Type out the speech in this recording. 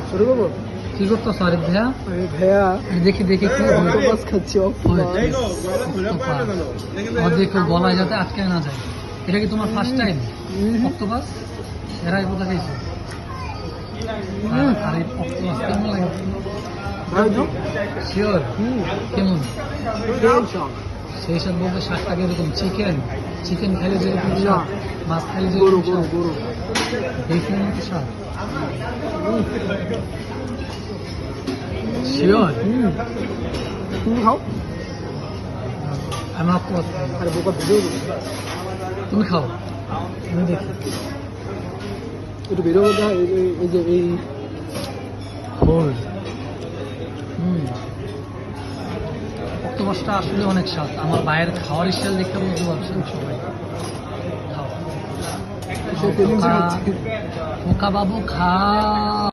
শুরু করবো? কি করতো সরি ভাইয়া? ভাইয়া দেখি দেখি কি অক্টোপাস খাচ্ছি। আমাদের একটু গলায় যাতে আটকে না যায়। এটা কি তোমার ফার্স্ট টাইম অক্টোপাস? এর আগে কোথায় খাইছো? আর এই অক্টোপাস কেমন লাগে? শিওর? কেমন? সেই সব বলতে শাকটা কিরকম? চিকেন খাইলে যেরকম স্বাদ, মাছ খাইলে যেরকম স্বাদ, দেখলেন মতো স্বাদ। শিওর? তুমি খাও। আমি অক্টোপাস খাই। আরে বোকা ভিডিও তুমি খাও, আমি দেখি। একটু ভিডিও করতে হয়। এই যে এই খোল। অক্টোপাসটা আসলে অনেক স্বাদ। আমার ভাইয়ের খাওয়ার স্টাইল দেখতে বুঝতে পারছেন সবাই। খাও সে ফিলিংস খোকা বাবু খা।